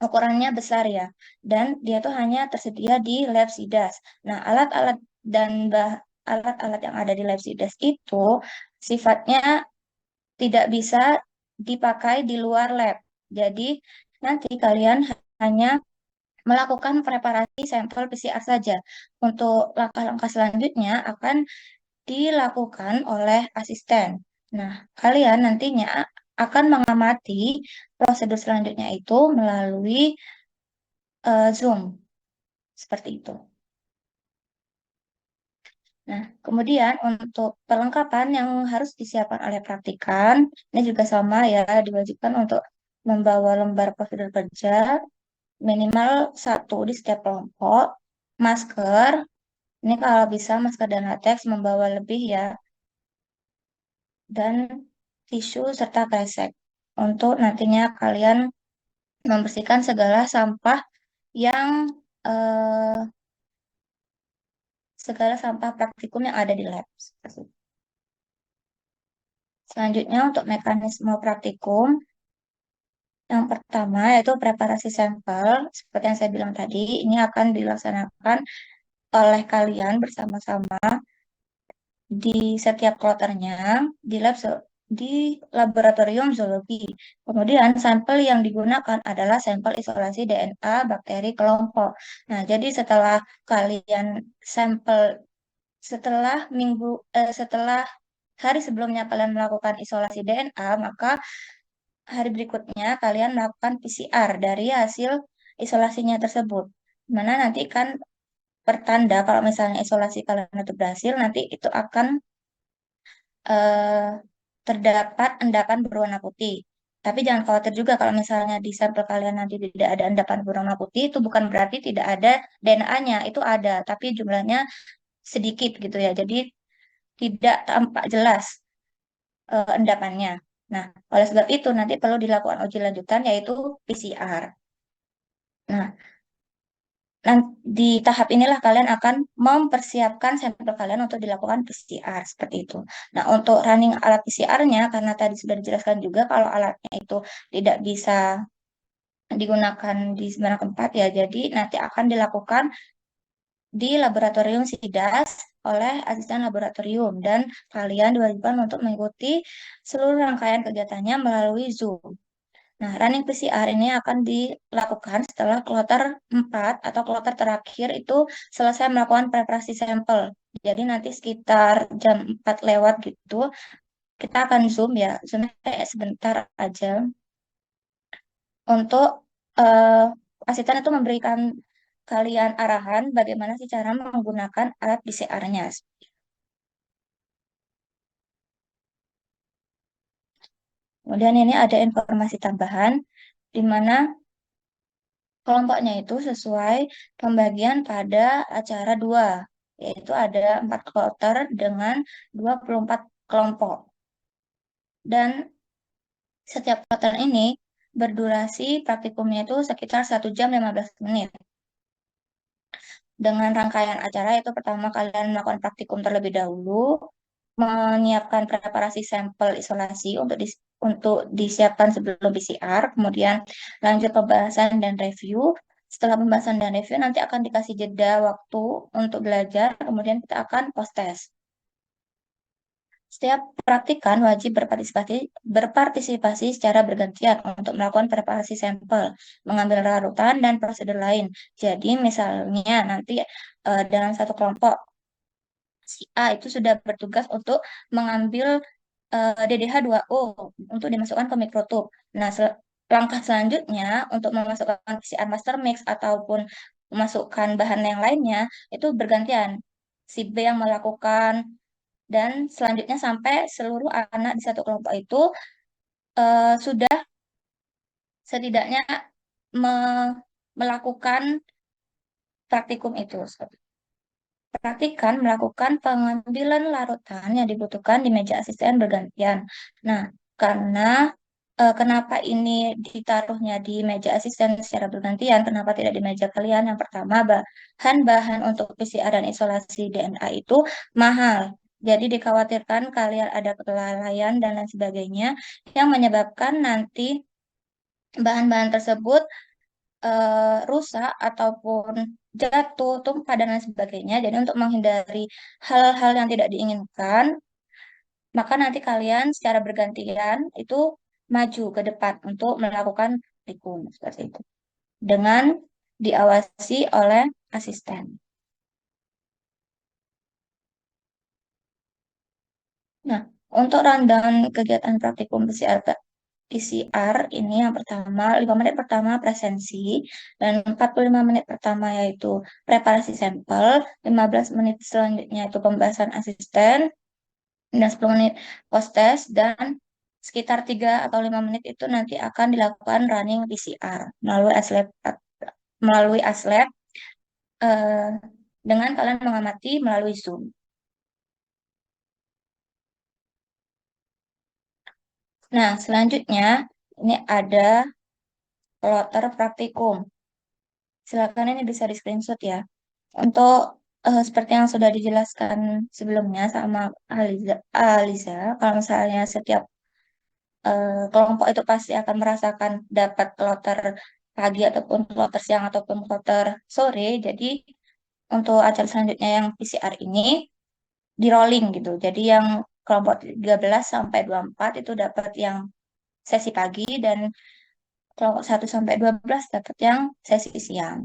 ukurannya besar ya, dan dia tuh hanya tersedia di lab SIDAS. Nah, alat-alat dan alat-alat yang ada di lab SIDAS itu sifatnya tidak bisa dipakai di luar lab. Jadi, nanti kalian hanya melakukan preparasi sampel PCR saja. Untuk langkah-langkah selanjutnya akan dilakukan oleh asisten. Nah, kalian nantinya akan mengamati prosedur selanjutnya itu melalui Zoom, seperti itu. Nah, kemudian untuk perlengkapan yang harus disiapkan oleh praktikan, ini juga sama ya, diwajibkan untuk membawa lembar prosedur kerja, minimal satu di setiap kelompok, masker, ini kalau bisa masker dan latex membawa lebih ya, dan tisu serta kresek untuk nantinya kalian membersihkan segala sampah yang eh, segala sampah praktikum yang ada di lab. Selanjutnya untuk mekanisme praktikum, yang pertama yaitu preparasi sampel. Seperti yang saya bilang tadi, ini akan dilaksanakan oleh kalian bersama-sama di setiap kloternya di di laboratorium zoologi. Kemudian sampel yang digunakan adalah sampel isolasi DNA bakteri kelompok. Nah, jadi setelah kalian sampel setelah hari sebelumnya kalian melakukan isolasi DNA, maka hari berikutnya kalian melakukan PCR dari hasil isolasinya tersebut. Mana nanti kan pertanda kalau misalnya isolasi kalian itu berhasil, nanti itu akan eh, terdapat endapan berwarna putih. Tapi jangan khawatir juga kalau misalnya di sampel kalian nanti tidak ada endapan berwarna putih, itu bukan berarti tidak ada DNA-nya, itu ada, tapi jumlahnya sedikit gitu ya. Jadi tidak tampak jelas endapannya. Nah, oleh sebab itu nanti perlu dilakukan uji lanjutan yaitu PCR. Nah, di tahap inilah kalian akan mempersiapkan sampel kalian untuk dilakukan PCR seperti itu. Nah, untuk running alat PCR-nya karena tadi sudah dijelaskan juga kalau alatnya itu tidak bisa digunakan di sembarang tempat ya. Jadi nanti akan dilakukan di laboratorium SIDAS oleh asisten laboratorium dan kalian diwajibkan untuk mengikuti seluruh rangkaian kegiatannya melalui Zoom. Nah, running PCR ini akan dilakukan setelah kloter 4 atau kloter terakhir itu selesai melakukan preparasi sampel. Jadi nanti sekitar jam 4 lewat gitu, kita akan Zoom ya. Zoomnya kayak sebentar aja untuk eh, asisten itu memberikan kalian arahan bagaimana sih cara menggunakan alat PCR-nya. Kemudian ini ada informasi tambahan di mana kelompoknya itu sesuai pembagian pada acara 2, yaitu ada 4 kloter dengan 24 kelompok. Dan setiap kloter ini berdurasi praktikumnya itu sekitar 1 jam 15 menit. Dengan rangkaian acara itu pertama kalian melakukan praktikum terlebih dahulu, menyiapkan preparasi sampel isolasi untuk disiapkan sebelum PCR, kemudian lanjut pembahasan dan review. Setelah pembahasan dan review nanti akan dikasih jeda waktu untuk belajar, kemudian kita akan post test. Setiap praktikan wajib berpartisipasi secara bergantian untuk melakukan preparasi sampel, mengambil larutan dan prosedur lain. Jadi misalnya nanti dalam satu kelompok si A itu sudah bertugas untuk mengambil DDH2O untuk dimasukkan ke mikrotub. Nah, langkah selanjutnya untuk memasukkan PCR master mix ataupun memasukkan bahan yang lainnya itu bergantian. Si B yang melakukan dan selanjutnya sampai seluruh anak di satu kelompok itu sudah setidaknya melakukan praktikum itu. Praktikan melakukan pengambilan larutan yang dibutuhkan di meja asisten bergantian. Nah, karena kenapa ini ditaruhnya di meja asisten secara bergantian, kenapa tidak di meja kalian? Yang pertama, bahan-bahan untuk PCR dan isolasi DNA itu mahal. Jadi dikhawatirkan kalian ada kelalaian dan lain sebagainya yang menyebabkan nanti bahan-bahan tersebut rusak ataupun jatuh, tumpah dan lain sebagainya. Jadi untuk menghindari hal-hal yang tidak diinginkan, maka nanti kalian secara bergantian itu maju ke depan untuk melakukan praktikum seperti itu dengan diawasi oleh asisten. Nah, untuk rundown kegiatan praktikum PCR ini yang pertama, 5 menit pertama presensi, dan 45 menit pertama yaitu preparasi sampel, 15 menit selanjutnya itu pembahasan asisten, dan 10 menit post test, dan sekitar 3 atau 5 menit itu nanti akan dilakukan running PCR melalui ASLab eh, dengan kalian mengamati melalui Zoom. Nah, selanjutnya ini ada kloter praktikum. Silakan ini bisa di screenshot ya. Untuk seperti yang sudah dijelaskan sebelumnya sama Aliza, kalau misalnya setiap kelompok itu pasti akan merasakan dapat kloter pagi ataupun kloter siang ataupun kloter sore. Jadi untuk acara selanjutnya yang PCR ini di rolling gitu. Jadi yang kelompok 13 sampai 24 itu dapat yang sesi pagi dan kelompok 1 sampai 12 dapat yang sesi siang.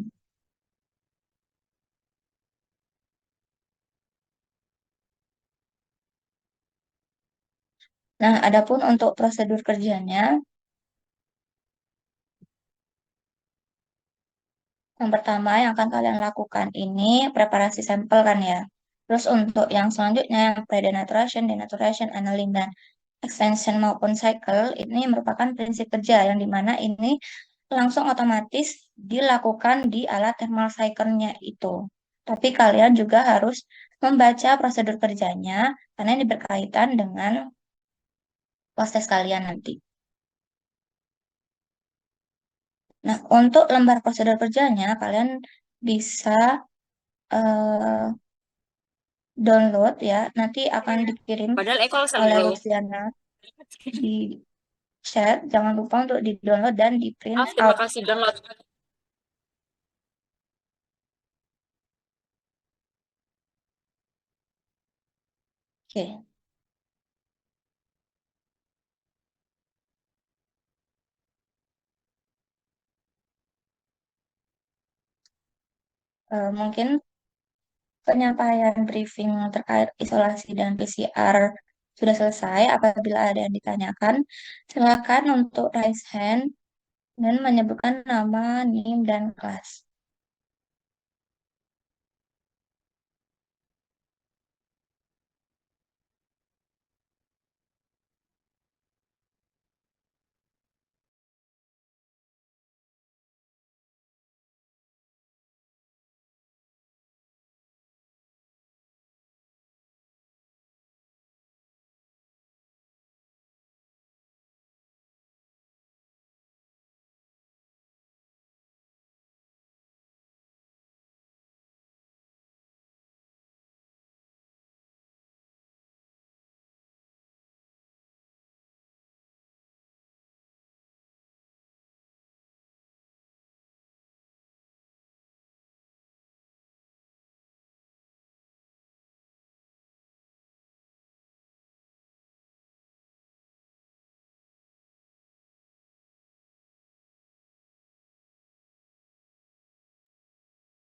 Nah, adapun untuk prosedur kerjanya, yang pertama yang akan kalian lakukan ini preparasi sampel kan ya. Terus untuk yang selanjutnya yang pre-denaturation, denaturation, annealing, dan extension maupun cycle ini merupakan prinsip kerja yang dimana ini langsung otomatis dilakukan di alat thermal cycle-nya itu. Tapi kalian juga harus membaca prosedur kerjanya karena ini berkaitan dengan proses kalian nanti. Nah, untuk lembar prosedur kerjanya kalian bisa eh, download ya. Nanti akan dikirim Padahal Eko alasan oleh bro. Lutfiana di chat. Jangan lupa untuk di-download dan di-print Ah, terima out. kasih download. Oke. Mungkin penyampaian briefing terkait isolasi dan PCR sudah selesai. Apabila ada yang ditanyakan, silakan untuk raise hand dan menyebutkan nama, NIM, dan kelas.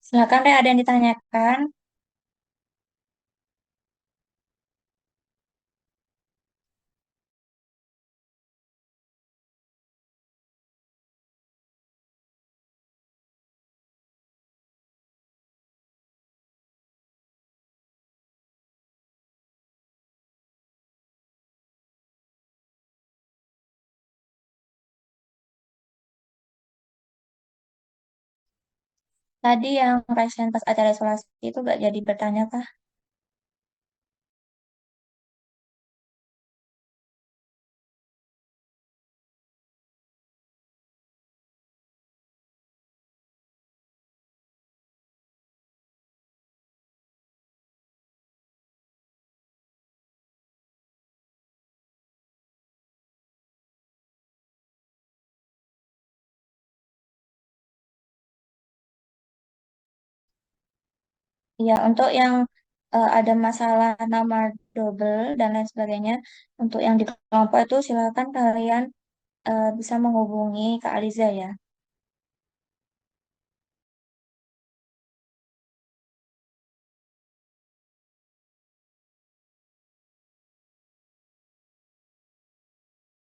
Silakan, Re, ada yang ditanyakan? Tadi yang pasien pas acara isolasi itu gak jadi bertanya kah? Ya, untuk yang ada masalah nama double dan lain sebagainya, untuk yang di kelompok itu silakan kalian bisa menghubungi Kak Aliza ya.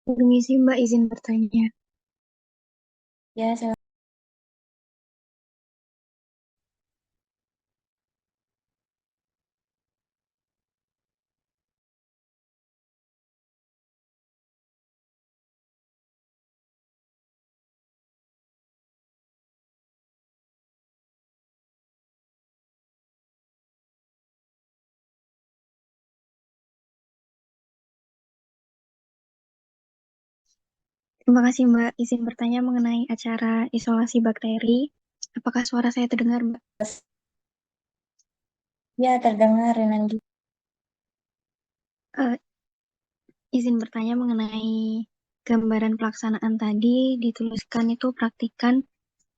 Permisi Mbak, izin bertanya. Ya, silakan. Terima kasih Mbak, izin bertanya mengenai acara isolasi bakteri. Apakah suara saya terdengar Mbak? Ya, terdengar Renandy. Eh, izin bertanya mengenai gambaran pelaksanaan tadi, dituliskan itu praktikan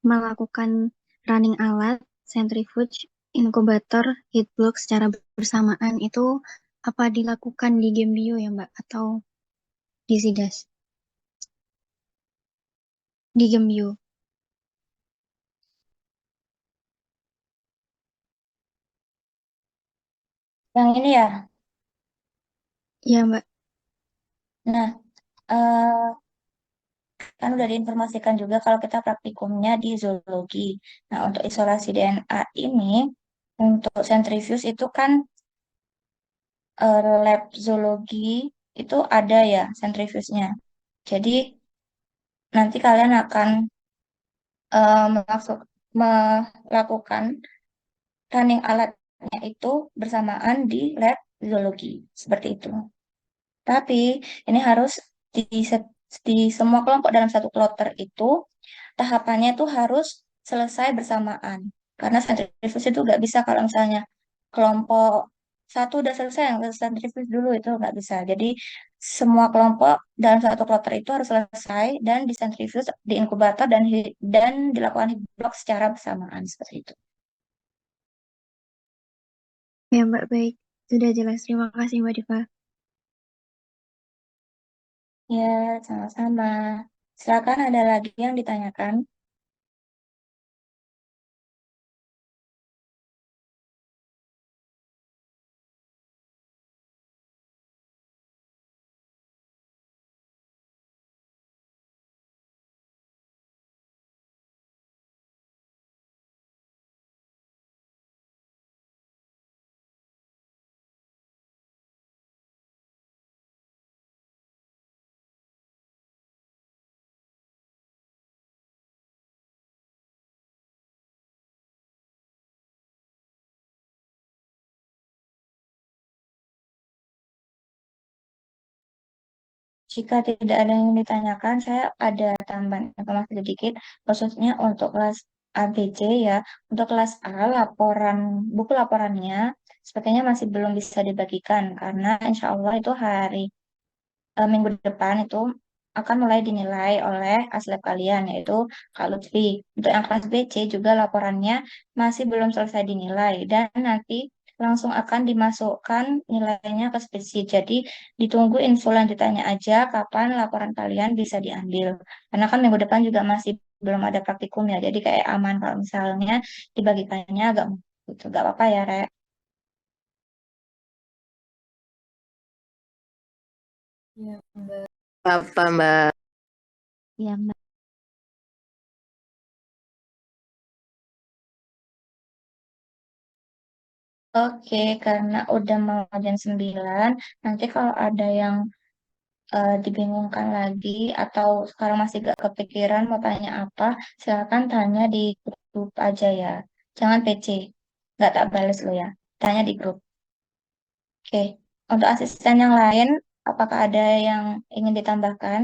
melakukan running alat, centrifuge, inkubator, heat block secara bersamaan. Itu apa dilakukan di Gembio ya Mbak? Atau di Sidas? Di Gembio. Yang ini ya. Ya Mbak. Nah, kan udah diinformasikan juga kalau kita praktikumnya di zoologi. Nah, untuk isolasi DNA ini, untuk sentrifuge itu kan lab zoologi itu ada ya sentrifugenya. Jadi nanti kalian akan melakukan running alatnya itu bersamaan di lab zoologi. Seperti itu. Tapi ini harus di, di semua kelompok dalam satu kloter itu tahapannya itu harus selesai bersamaan. Karena sentrifuge itu nggak bisa kalau misalnya kelompok satu udah selesai, yang sentrifuge dulu itu nggak bisa. Jadi semua kelompok dalam satu kloter itu harus selesai dan disentrifuge di inkubator dan dilakukan heat block secara bersamaan seperti itu. Ya Mbak, baik. Sudah jelas. Terima kasih Mbak Diva. Ya, sama-sama. Silakan ada lagi yang ditanyakan. Jika tidak ada yang ditanyakan, saya ada tambahan informasi sedikit, khususnya untuk kelas ABC ya. Untuk kelas A, buku laporannya sepertinya masih belum bisa dibagikan, karena insya Allah itu minggu depan itu akan mulai dinilai oleh aslab kalian, yaitu Kak Lutfi. Untuk yang kelas B, C juga laporannya masih belum selesai dinilai, dan nanti langsung akan dimasukkan nilainya ke spreadsheet. Jadi ditunggu info lanjutannya aja kapan laporan kalian bisa diambil. Karena kan minggu depan juga masih belum ada praktikum ya, jadi kayak aman kalau misalnya dibagikannya agak gitu. Gak apa-apa ya, Rek. Apa Mbak? Ya Mbak. Oke, karena udah mau jam 9, nanti kalau ada yang dibingungkan lagi atau sekarang masih gak kepikiran mau tanya apa, silakan tanya di grup aja ya. Jangan PC, nggak tak bales lo ya. Tanya di grup. Oke, untuk asisten yang lain, apakah ada yang ingin ditambahkan?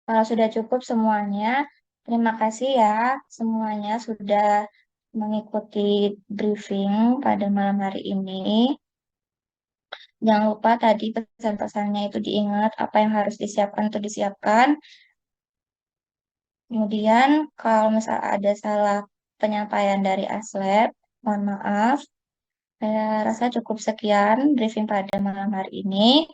Kalau sudah cukup semuanya, terima kasih ya semuanya sudah mengikuti briefing pada malam hari ini. Jangan lupa tadi pesan-pesannya itu diingat, apa yang harus disiapkan itu disiapkan. Kemudian kalau misal ada salah penyampaian dari Aslab, mohon maaf. Saya rasa cukup sekian briefing pada malam hari ini.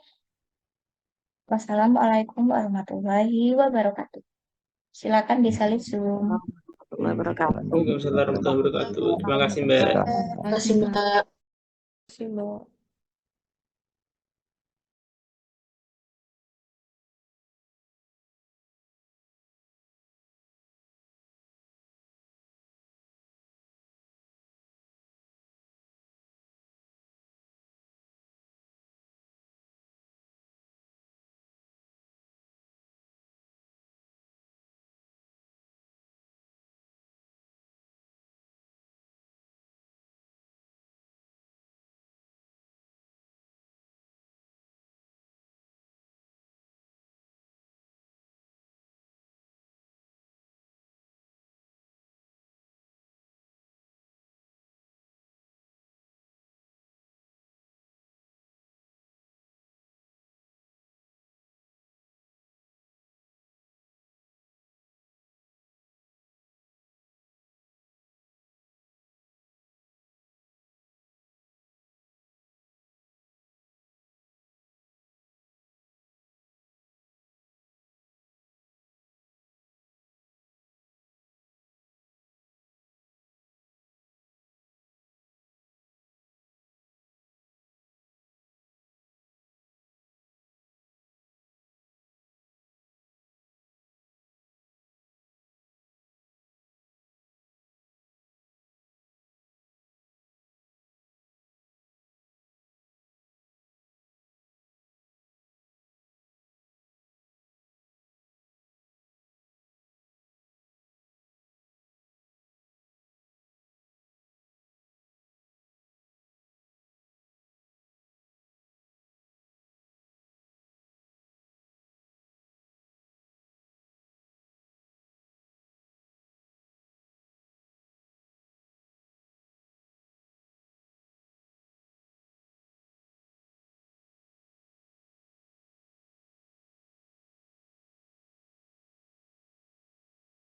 Wassalamualaikum warahmatullahi wabarakatuh. Silakan disalib Zoom. Warahmatullahi wabarakatuh. Waalaikumsalam warahmatullahi wabarakatuh. Terima kasih, Mbak. Terima kasih, Mbak. Terima kasih, Mbak.